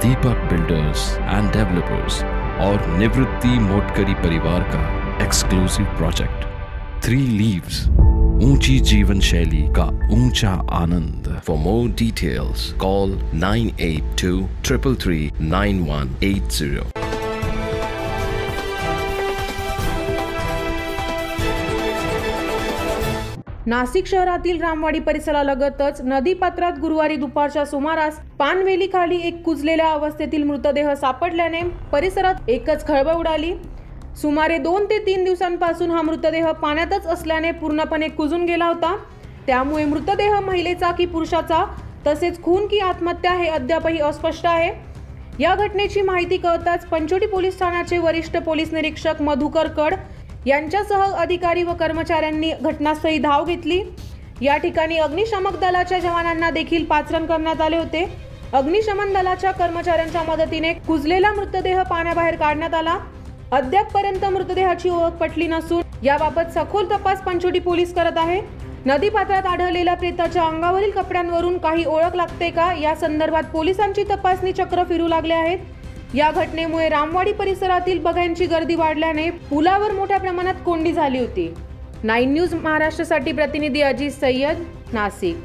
Deepak builders end developers और निवृत्ति मोटकरी परिवार का एक्सक्लूसिव प्रोजेक्ट 3 लीव्स, ऊंची जीवन शैली का ऊंचा आनंद। For more details call 9823339180। Nashik शहरातील रामवाडी परिसरालगतच नदीपात्रात गुरुवारी दुपारच्या सुमारास पानवेलीखाली एक कुजलेल्या अवस्थेतील मृतदेह सापडल्याने परिसरात एकच खळबळ उडाली। सुमारे 2 ते 3 दिवसांपासून हा मृतदेह पाण्यातच असल्याने पूर्णपणे कुजून गेला होता। त्यामुळे मृतदेह महिलेचा की पुरुषाचा तसेच खून की आत्महत्या हे अद्यापही अस्पष्ट आहे। या घटनेची माहिती कळताच पंचवटी पोलीस ठाण्याचे वरिष्ठ पोलीस निरीक्षक मधुकर कड यांच्यासह अधिकारी व कर्मचाऱ्यांनी घटनास्थळी धाव घेतली। या ठिकाणी अग्निशमन दलाच्या जवानांना देखील पाचारण करण्यात आले होते। अग्निशमन दलाच्या कर्मचाऱ्यांच्या मदतीने कुजलेला मृतदेह पाण्याबाहेर काढण्यात आला। अद्यापपर्यंत मृतदेहाची ओळख पटली नसून याबाबत सखोल तपास पंचवटी पोलीस करत आहे। नदीपात्रात आढळलेल्या प्रेताच्या अंगावरील कपड्यांवरून काही ओळख लागते का या संदर्भात पोलिसांची तपासणी चक्र फिरू लागले आहेत। या घटनेमुळे रामवाडी परिसरातील बघ्यांची गर्दी वाढल्याने पुलावर मोठ्या प्रमाणात कोंडी झाली होती। 9 न्यूज महाराष्ट्रासाठी प्रतिनिधी अजित सय्यद, नाशिक।